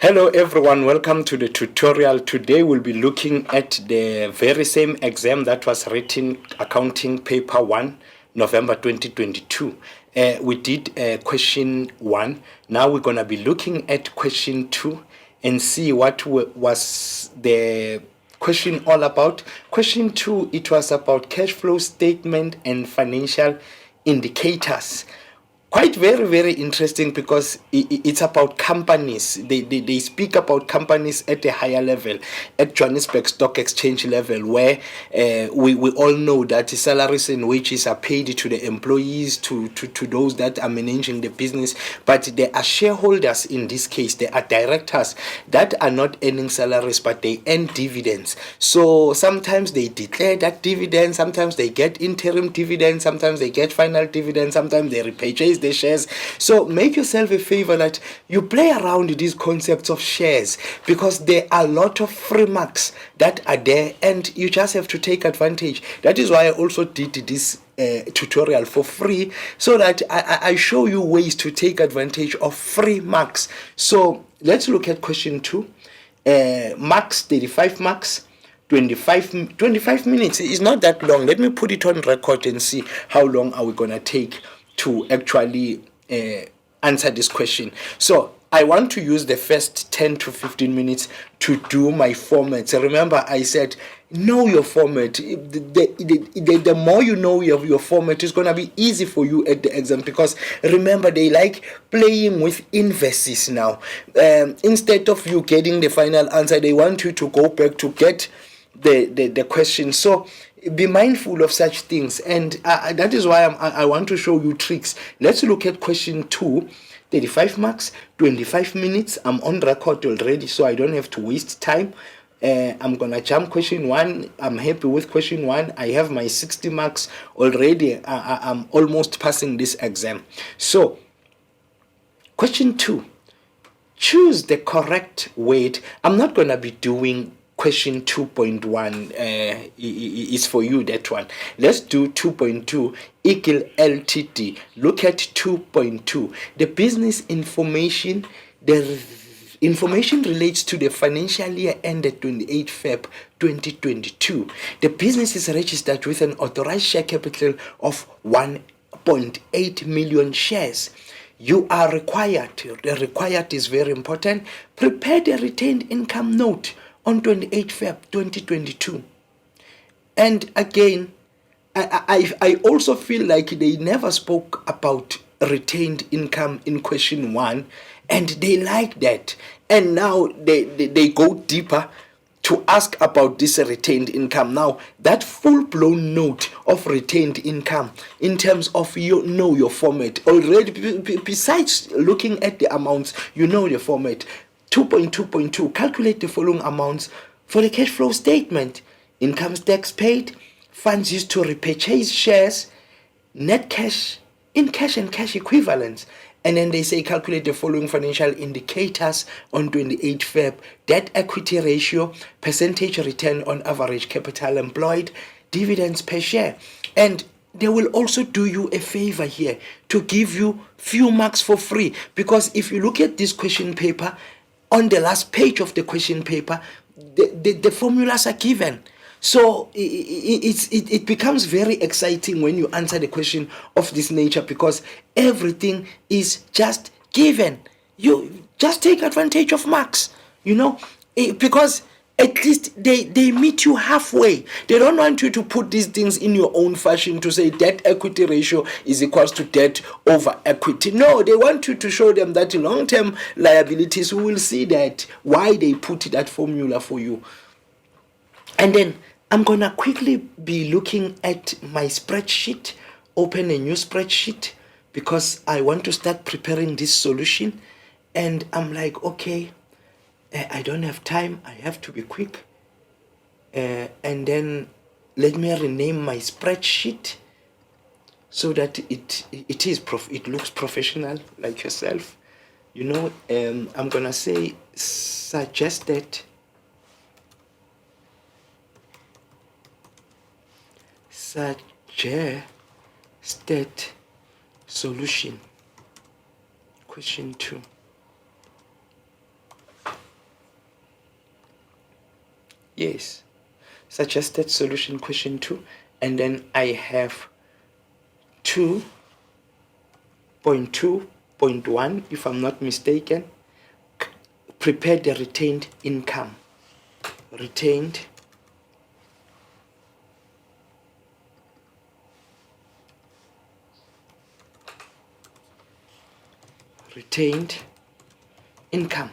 Hello everyone, welcome to the tutorial. Today we'll be looking at the very same exam that was written, accounting paper 1, November 2022. We did question 1. Now we're going to be looking at question 2 and see what was the question all about. Question 2, it was about cash flow statement and financial indicators. Quite very interesting because it's about companies. They speak about companies at a higher level, at Johannesburg Stock Exchange level, where we all know that salaries and wages are paid to the employees, to those that are managing the business, but there are shareholders in this case. There are directors that are not earning salaries, but they earn dividends. So sometimes they declare that dividend, sometimes they get interim dividends, sometimes they get final dividends, sometimes they repurchase the shares. So make yourself a favor that you play around these concepts of shares, because there are a lot of free marks that are there and you just have to take advantage. That is why I also did this tutorial for free, so that I show you ways to take advantage of free marks. So let's look at question 2. Marks, 35 marks. 25 minutes is not that long. Let me put it on record and see how long are we gonna take to actually answer this question. So I want to use the first 10 to 15 minutes to do my formats. Remember, I said know your format. The more you know your format, is going to be easy for you at the exam, because remember, they like playing with inverses now. Instead of you getting the final answer, they want you to go back to get the question. So be mindful of such things, and that is why I want to show you tricks. Let's look at question 2. 35 marks, 25 minutes. I'm on record already, so I don't have to waste time. I'm gonna jump question 1. I'm happy with question 1. I have my 60 marks already. I'm almost passing this exam. So question 2, choose the correct word. I'm not gonna be doing question 2.1. Is for you, that one. Let's do 2.2. Eagle Ltd. Look at 2.2. The business information. The information relates to the financial year ended 28 Feb 2022. The business is registered with an authorized share capital of 1.8 million shares. You are required, the required is very important, prepare the retained income note on 28 Feb 2022. And again, I also feel like they never spoke about retained income in question 1, and they like that. And now they go deeper to ask about this retained income. Now, that full-blown note of retained income, in terms of your format already, besides looking at the amounts, you know the format. 2.2.2, calculate the following amounts for the cash flow statement: income tax paid, funds used to repurchase shares, net cash, in cash and cash equivalents. And then they say calculate the following financial indicators on 28 Feb: debt equity ratio, percentage return on average capital employed, dividends per share. And they will also do you a favor here to give you few marks for free, because if you look at this question paper, on the last page of the question paper, the formulas are given. So it becomes very exciting when you answer the question of this nature, because everything is just given. You just take advantage of marks, because at least they meet you halfway. They don't want you to put these things in your own fashion, to say debt equity ratio is equals to debt over equity. No, they want you to show them that long-term liabilities, we will see that why they put that formula for you. And then I'm gonna quickly be looking at my spreadsheet. Open a new spreadsheet, because I want to start preparing this solution. And I'm like, okay, I don't have time, I have to be quick. And then let me rename my spreadsheet so that it looks professional, like yourself. I'm gonna say suggested solution, question 2. Yes. Suggested solution question 2. And then I have 2.2.1, if I'm not mistaken. Prepare the retained income. Retained income.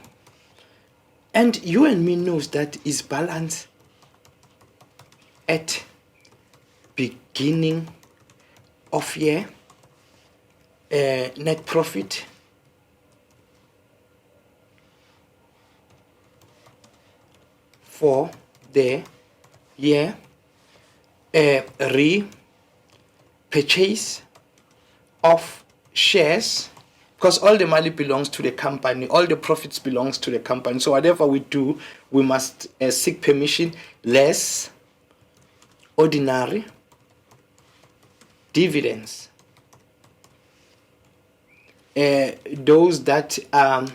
And you and me knows that is balance at beginning of year, net profit for the year, repurchase of shares, because all the money belongs to the company, all the profits belongs to the company. So whatever we do, we must seek permission, less ordinary dividends. Those that are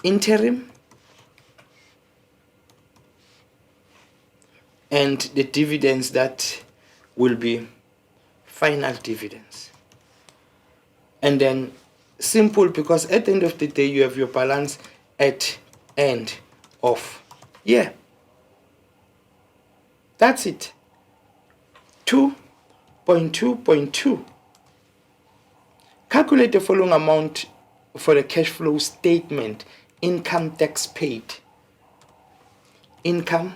interim, and the dividends that will be final dividends. And then simple, because at the end of the day you have your balance at end of year. That's it. 2.2.2. Calculate the following amount for the cash flow statement. Income tax paid. Income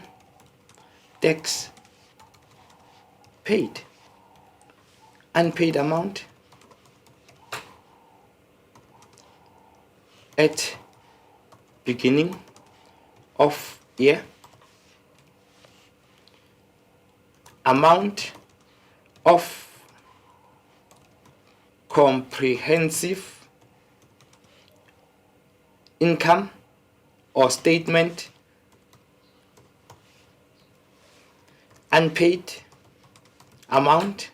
tax paid. Unpaid amount at beginning of year. Amount of comprehensive income or statement. Unpaid amount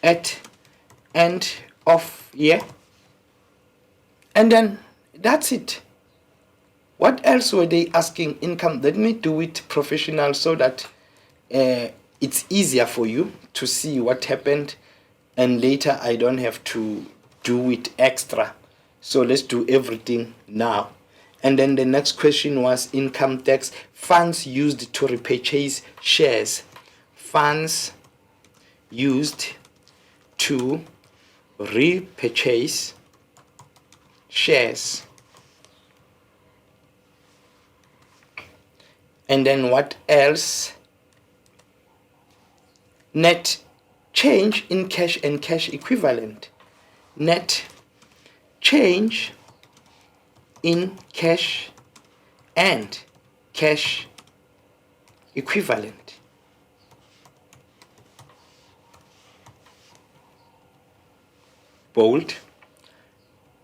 at end of year. And then that's it. What else were they asking? Income. Let me do it professional so that it's easier for you to see what happened, and later I don't have to do it extra. So let's do everything now. And then the next question was income tax. Funds used to repurchase shares. Funds used to repurchase shares. And then what else? Net change in cash and cash equivalent. Net change in cash and cash equivalent. Bold.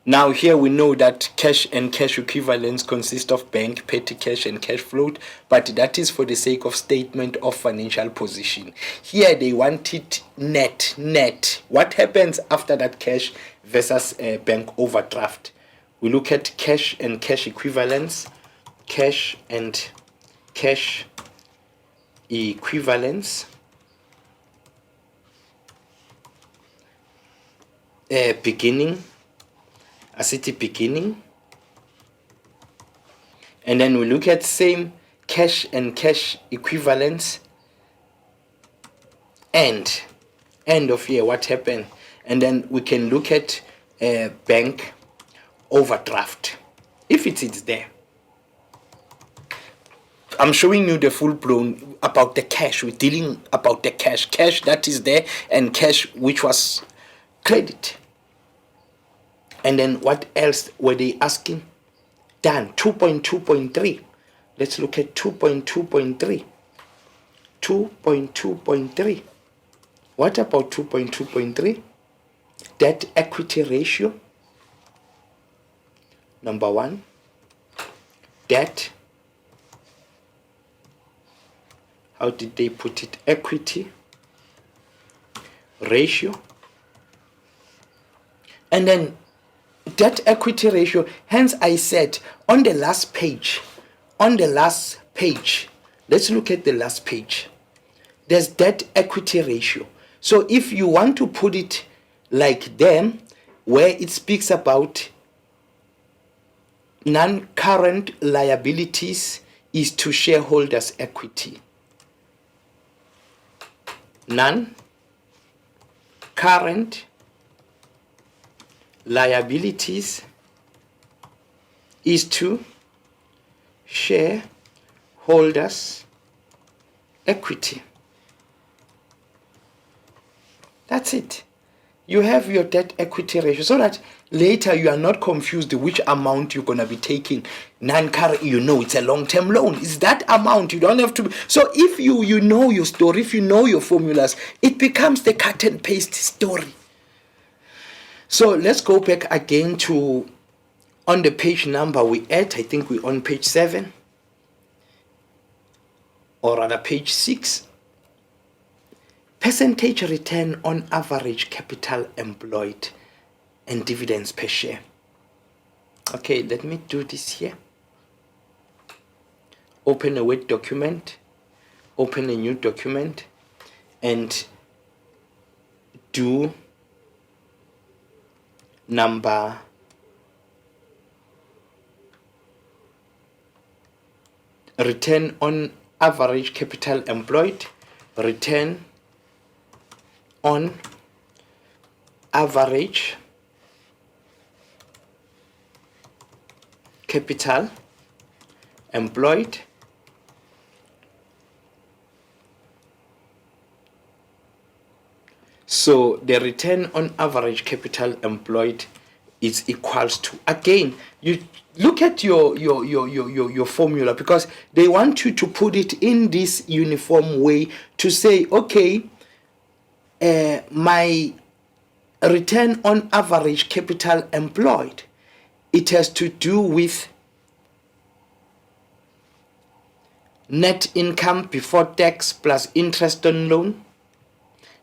Now here we know that cash and cash equivalents consist of bank, petty cash and cash float, but that is for the sake of statement of financial position. Here they want it net. What happens after that cash versus bank overdraft? We look at cash and cash equivalents. Cash and cash equivalents. Beginning. A city beginning, and then we look at same cash and cash equivalents, end of year, what happened, and then we can look at bank overdraft if it is there. I'm showing you the full blown about the cash. We're dealing about the cash that is there and cash which was credit. And then what else were they asking? Done. 2.2.3. Let's look at 2.2.3. 2.2.3. What about 2.2.3? Debt equity ratio. Number 1. Debt. How did they put it? Equity ratio. And then debt equity ratio. Hence I said on the last page on the last page, let's look at the last page. There's debt equity ratio. So if you want to put it like them, where it speaks about non-current liabilities is to shareholders' equity. Non-current liabilities is to shareholders' equity. That's it. You have your debt equity ratio so that later you are not confused which amount you're going to be taking. Non-current, it's a long-term loan. It's that amount. You don't have to. So if you know your story, if you know your formulas, it becomes the cut and paste story. So let's go back again to on the page number we at. I think we're on page 7 or rather page 6. Percentage return on average capital employed and dividends per share. Okay, let me do this here. Open a Word document, open a new document, and do number return on average capital employed, return on average capital employed so the return on average capital employed is equals to, again, you look at your formula, because they want you to put it in this uniform way to say, okay, my return on average capital employed, it has to do with net income before tax plus interest on loan,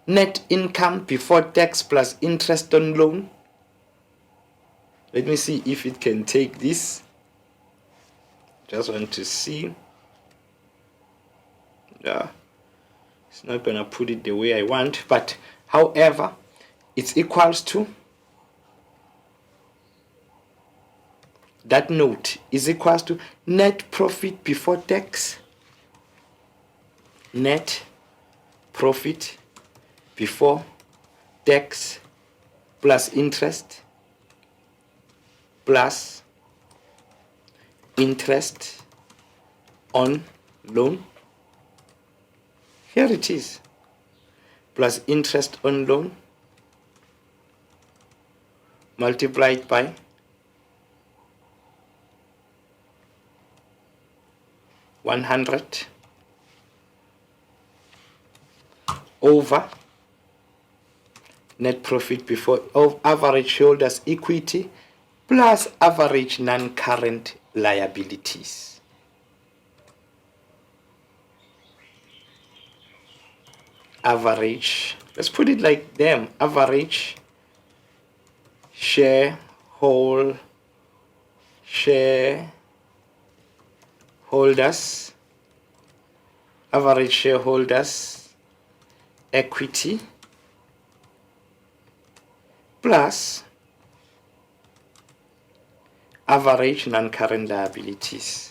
net income before tax plus interest on loan. Let me see if it can take this. Just want to see. Yeah, it's not gonna put it the way I want, but however, it's equals to, that note is equals to net profit before tax, net profit before tax plus interest plus interest on loan. Here it is, plus interest on loan multiplied by 100 over net profit before of average shareholders equity plus average non-current liabilities. Average, let's put it like them, average shareholders average shareholders equity plus average non-current liabilities.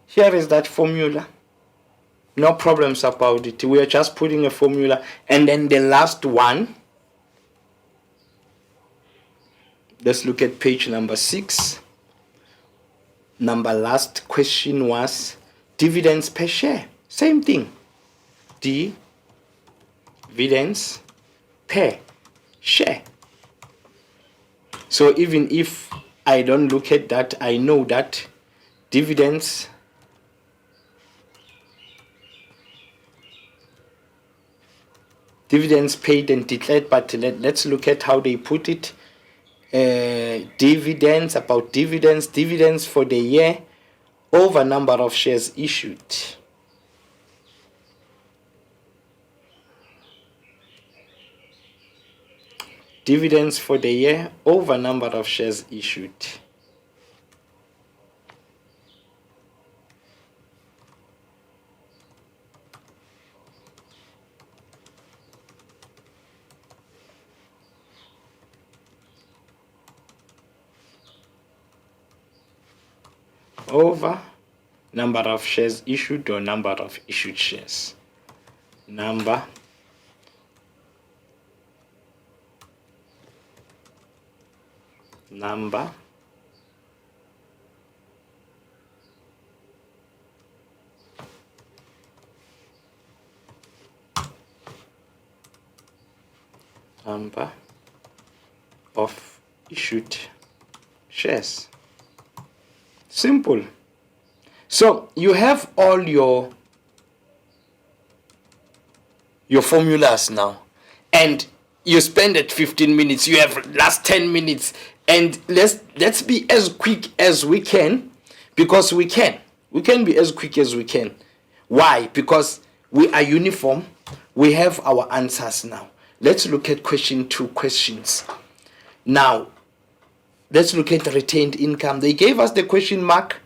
Here is that formula. No problems about it. We are just putting a formula. And then the last one, let's look at page number 6. Last question was dividends per share. Same thing. Dividends per share. So even if I don't look at that, I know that dividends Dividends paid and declared, but let's look at how they put it. Dividends for the year over number of shares issued. Dividends for the year over number of shares issued. Over number of shares issued or number of issued shares. Number of issued shares. Simple. So you have all your formulas now, and you spend it 15 minutes. You have last 10 minutes, and let's be as quick as we can, because we can be as quick as we can. Why? Because we are uniform. We have our answers now. Let's look at question 2 questions. Now, let's look at retained income. They gave us the question mark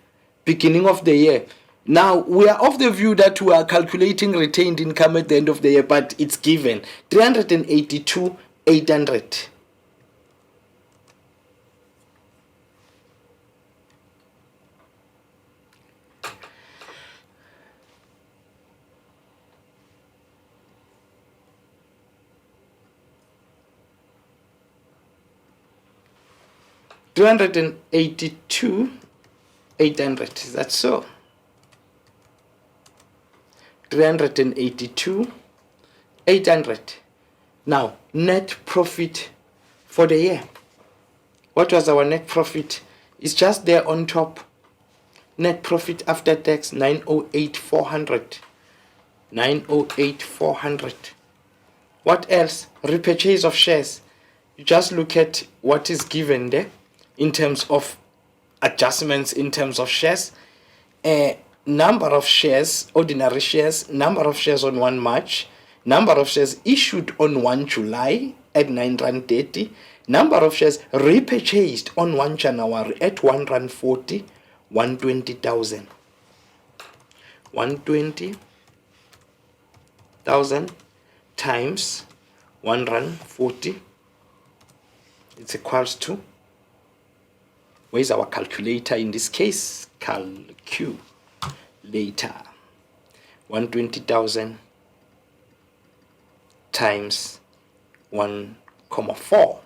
beginning of the year. Now, we are of the view that we are calculating retained income at the end of the year, but it's given 382,800. Is that so? 382,800. Now, net profit for the year. What was our net profit? It's just there on top. Net profit after tax, 908,400. 908,400. What else? Repurchase of shares. You just look at what is given there in terms of adjustments in terms of shares. Number of shares, ordinary shares, number of shares on 1 March, number of shares issued on 1 July at 9.30 Rand, number of shares repurchased on 1 January at 1.40 Rand, 120,000. 120,000 times 1.40 Rand, it's equals to, where's our calculator in this case? Calculator. 120,000 times 1,4,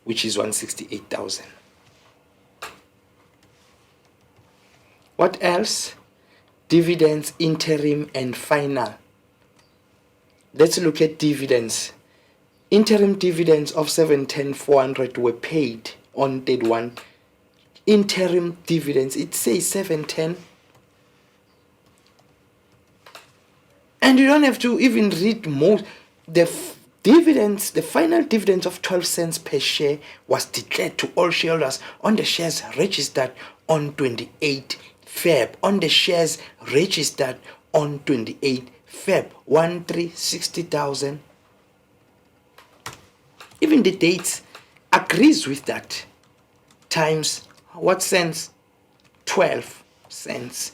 which is 168,000. What else? Dividends, interim and final. Let's look at dividends. Interim dividends of 710,400 were paid on date 1. Interim dividends, it says 710. And you don't have to even read more. The dividends, the final dividends of 12 cents per share was declared to all shareholders on the shares registered on 28 Feb. On the shares registered on 28 Feb. 1,360,000. Even the dates agrees with that. Times what cents? 12 cents.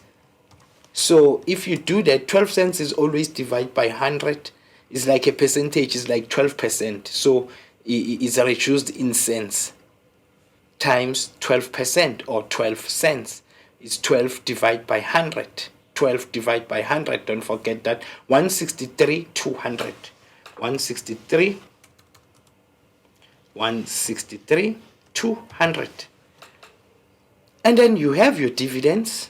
So if you do that, 12 cents is always divided by 100. It's like a percentage, it's like 12%. So it's reduced in cents. Times 12% or 12 cents. It's 12 divided by 100. 12 divided by 100. Don't forget that. 163,200. 163,200. And then you have your dividends,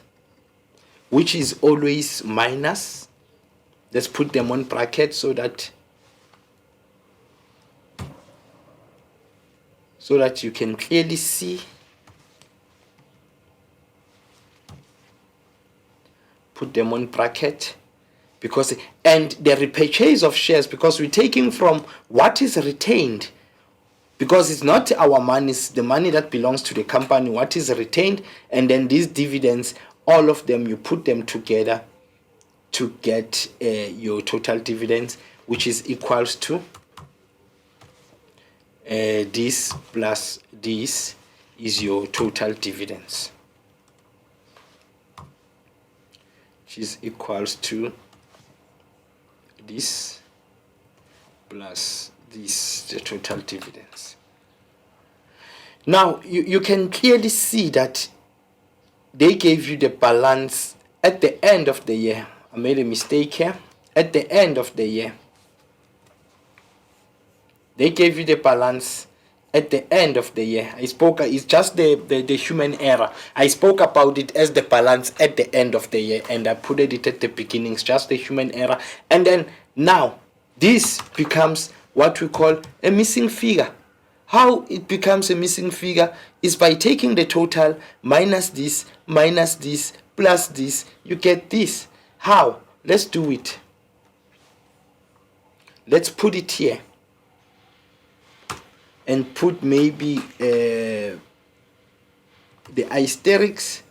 which is always minus. Let's put them on bracket so that you can clearly see. Put them on bracket. because, and the repurchase of shares, because we're taking from what is retained, because it's not our money, it's the money that belongs to the company, what is retained, and then these dividends, all of them, you put them together to get your total dividends, which is equals to this plus this is your total dividends, which is equals to this plus this, the total dividends. Now you can clearly see that they gave you the balance at the end of the year. I made a mistake here. At the end of the year, they gave you the balance at the end of the year. I spoke, it's just the human error. I spoke about it as the balance at the end of the year, and I put it at the beginning. It's just the human error. And then now this becomes what we call a missing figure. How it becomes a missing figure is by taking the total minus this, plus this, you get this. How? Let's do it. Let's put it here and put maybe the asterisks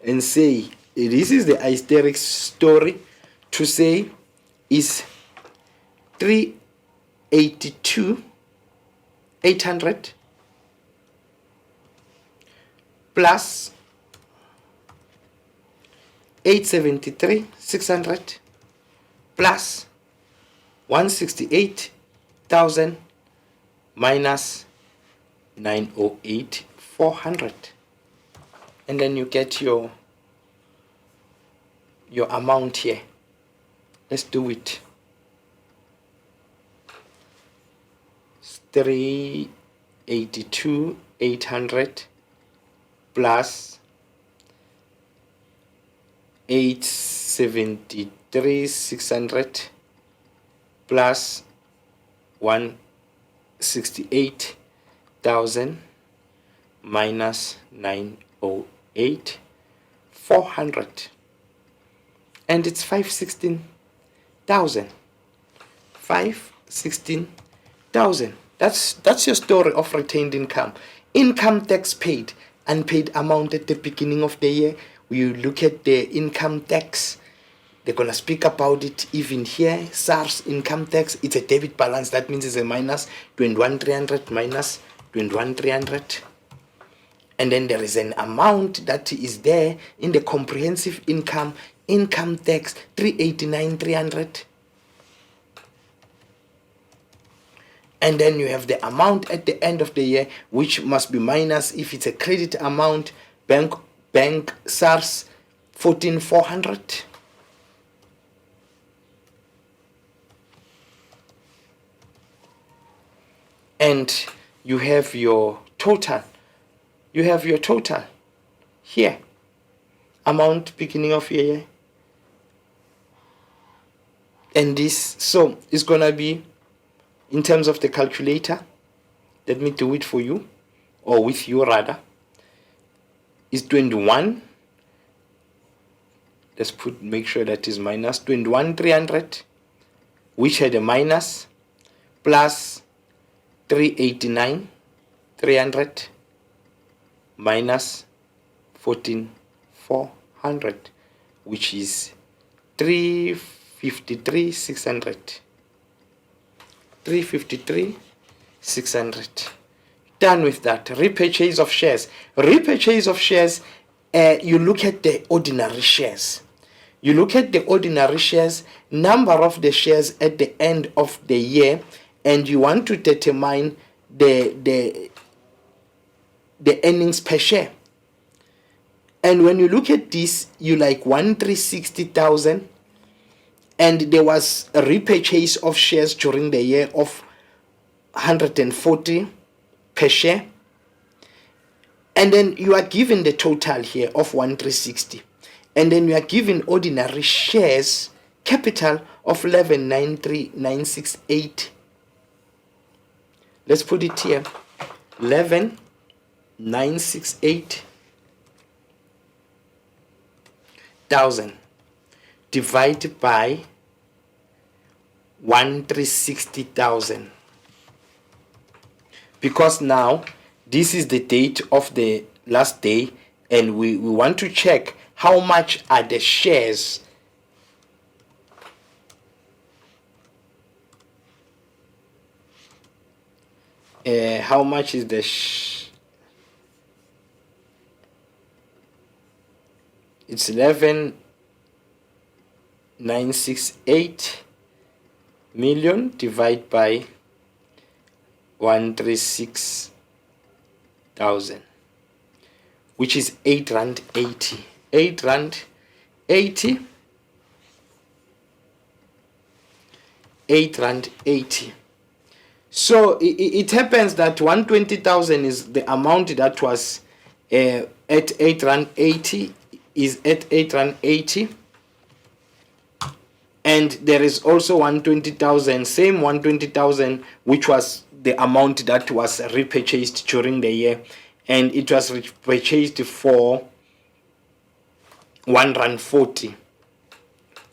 and say this is the asterisk story, to say is 382,800 plus 873,600 plus 168,000 minus 908,400, and then you get your amount here. Let's do it. 382,800 plus 873,600 plus 168,000 minus 908,400, and it's 516,000. 516,000. That's your story of retained income. Income tax paid, unpaid amount at the beginning of the year. We look at the income tax. They're gonna speak about it even here. SARS income tax, it's a debit balance. That means it's a minus 21,300 minus 21,300. And then there is an amount that is there in the comprehensive income tax, 389,300. And then you have the amount at the end of the year, which must be minus if it's a credit amount, bank SARS 14,400. And you have your total. You have your total here. Amount beginning of year. And this, so it's gonna be, in terms of the calculator, let me do it for you, or with you rather, is 21. Let's make sure that is minus 21,300, which had a minus, plus 389,300 minus 14,400, which is 353,600. 353,600. Done with that. Repurchase of shares. Repurchase of shares, you look at the ordinary shares. You look at the ordinary shares, number of the shares at the end of the year, and you want to determine the earnings per share. And when you look at this, you like 1,360,000. And there was a repurchase of shares during the year of 140 per share. And then you are given the total here of 1,360. And then you are given ordinary shares capital of 11,93968. Let's put it here. 11,968,000 divided by 1,360,000, because now this is the date of the last day, and we want to check how much are the shares how much is the it's 11,968 million divided by 136,000, which is 8 rand 80. 8 rand 80. 8 rand 80. So it happens that 120,000 is the amount that was at 8 rand 80, is at 8 rand 80, and there is also 120,000, same 120,000, which was the amount that was repurchased during the year, and it was repurchased for 1 rand 40.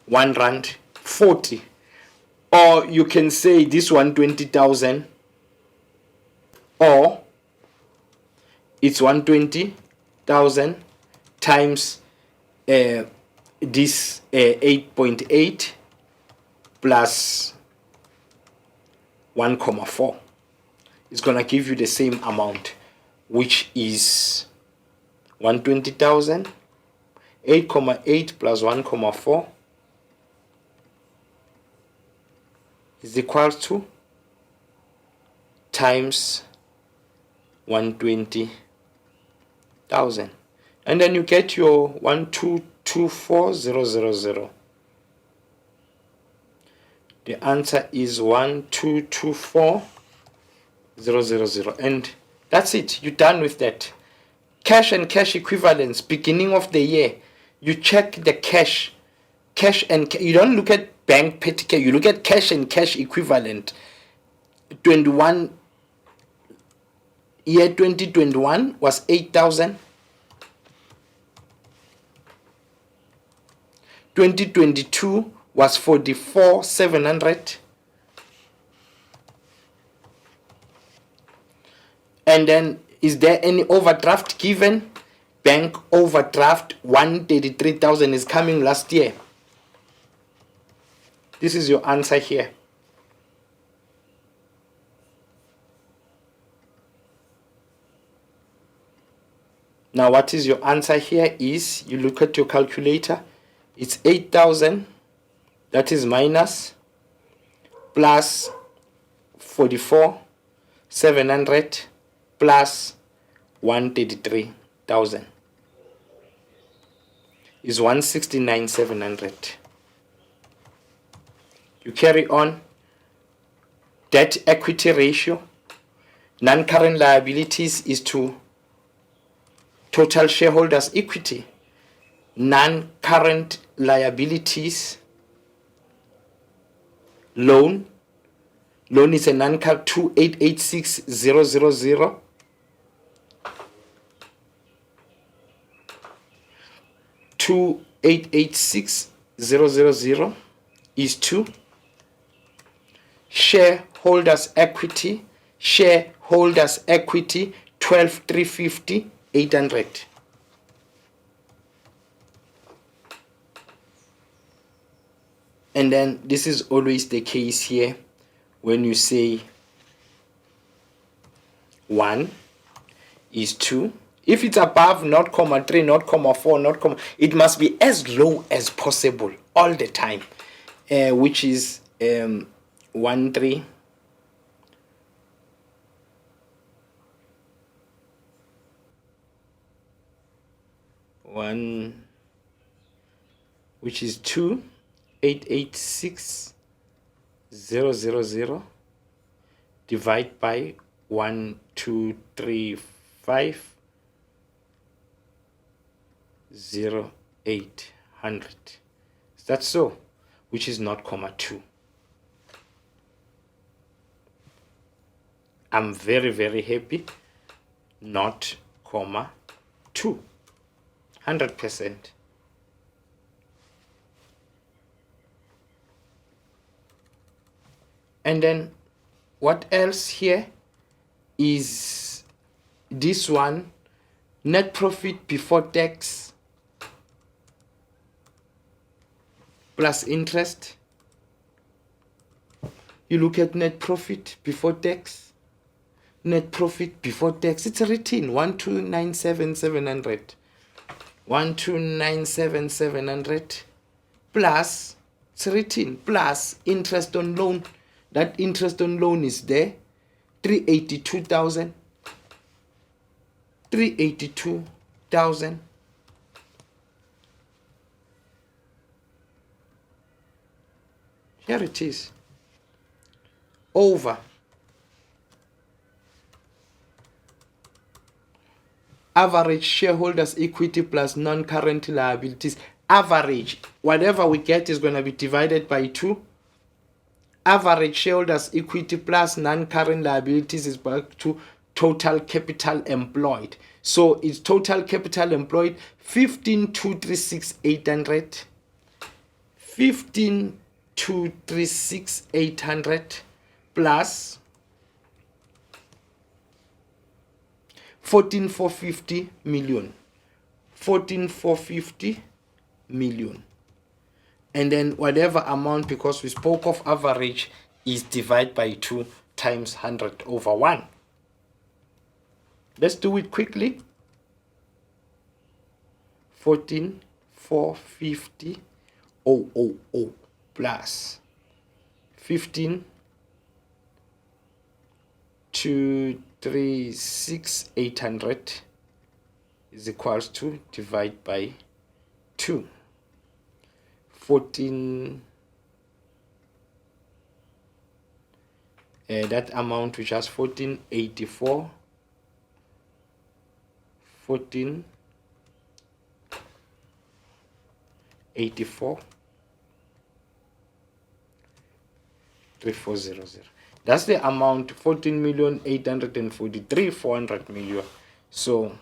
1 rand 40. Or you can say this 120,000, or it's 120,000 times this 8.8 plus 1,4. It's gonna give you the same amount, which is 120,000. 8,8 plus 1,4 is equal to times 120,000, and then you get your 1,224,000. The answer is 1,224,000, and that's it. You're done with that. Cash and cash equivalents, beginning of the year, you check the cash and you don't look at bank petty, you look at cash and cash equivalent. 2021 was 8,000. 2022 was 44,700. And then, is there any overdraft given? Bank overdraft 133,000 is coming last year. This is your answer here. Now, what is your answer here is, you look at your calculator, it's 8,000, that is minus, plus 44,700 plus 133,000 is 169,700. You carry on. Debt equity ratio, non-current liabilities is to total shareholders equity. Non-current liabilities, loan is a non-current 2,886,000. 2,886,000 is to shareholders equity 12,350,800. And then this is always the case here when you say 1 is 2. If it's above 0,3, 0,4, it must be as low as possible all the time, which is 1, 3. 1, which is 2,886,000 divide by 1,235,0,800. Is that so? Which is 0,2. I'm very, very happy. 0,2. 100%. And then what else here is this one, net profit before tax plus interest. You look at net profit before tax, net profit before tax, it's written 1297700, 1297700 plus, it's written plus interest on loan. That interest on loan is there, 382,000, 382,000. Here it is, over average shareholders equity plus non-current liabilities. Average, whatever we get is going to be divided by 2. Average shareholders equity plus non-current liabilities is back to total capital employed. So it's total capital employed 15,236,800, 15,236,800 plus 14,450 million, 14,450 million. And then whatever amount, because we spoke of average, is divided by 2 times 100 over 1. Let's do it quickly. 14,450 plus 15,236,800 is equals to divide by 2. 14, that amount which has 1484, 1484, 3400. That's the amount, 14,843,400 million. So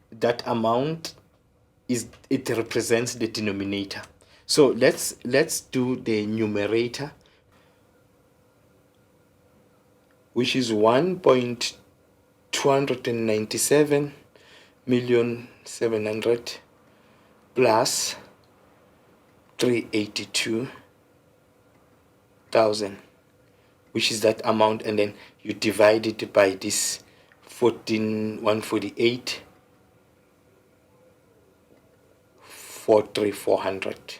that amount is, it represents the denominator. So let's do the numerator, which is 1,297,700,000 plus 382,000, which is that amount, and then you divide it by this 148, 4,400,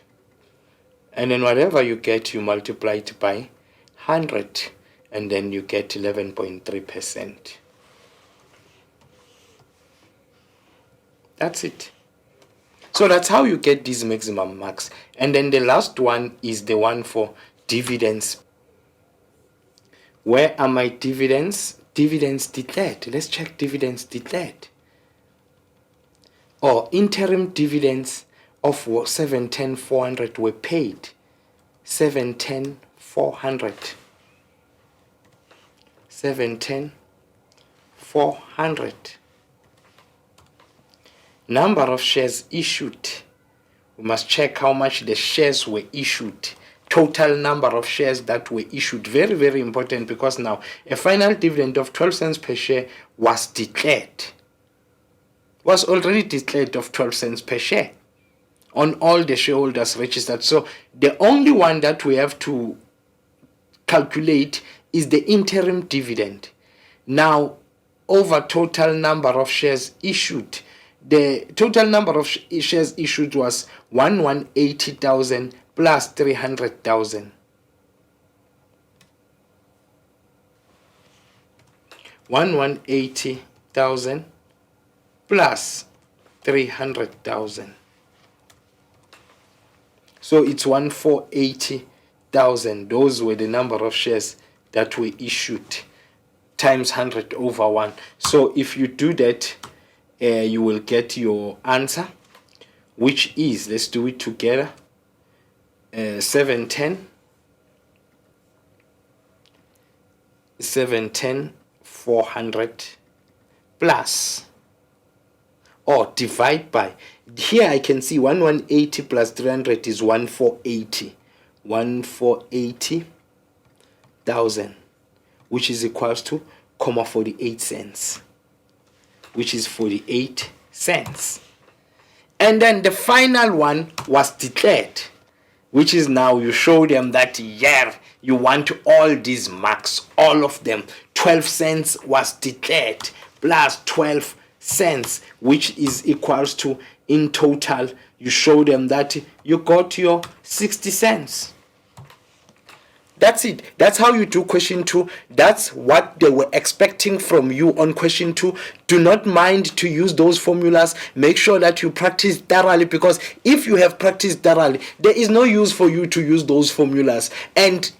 and then whatever you get, you multiply it by 100, and then you get 11.3%. That's it. So that's how you get these maximum marks. And then the last one is the one for dividends. Where are my dividends? Dividends declared. Let's check dividends declared. Or interim dividends of 710,400 were paid. 710,400. 710,400. Number of shares issued. We must check how much the shares were issued. Total number of shares that were issued. Very, very important, because now a final dividend of 12 cents per share was declared. Was already declared of 12 cents per share on all the shareholders registered. So the only one that we have to calculate is the interim dividend. Now, over total number of shares issued, the total number of shares issued was 1,180,000 plus 300,000. 1,180,000 plus 300,000. So it's 1,480,000. Those were the number of shares that were issued times 100 over 1. So if you do that, you will get your answer, which is, let's do it together, 710,400 plus, or divide by, here I can see 1,180 plus 300 is 1,480 1,480,000, which is equals to 48 cents, which is 48 cents. And then the final one was declared, which is now you show them that, yeah, you want all these marks, all of them. 12 cents was declared plus 12 cents, which is equals to, in total, you show them that you got your 60 cents. That's it. That's how you do question 2. That's what they were expecting from you on question 2. Do not mind to use those formulas. Make sure that you practice thoroughly, because if you have practiced thoroughly, there is no use for you to use those formulas. And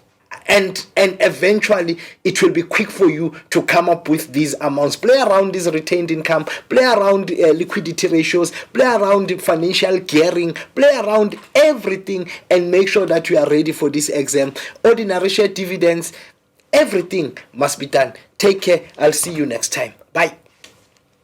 eventually it will be quick for you to come up with these amounts. Play around this retained income, play around liquidity ratios, play around financial gearing, play around everything, and make sure that you are ready for this exam. Ordinary share dividends, everything must be done. Take care. I'll see you next time. Bye.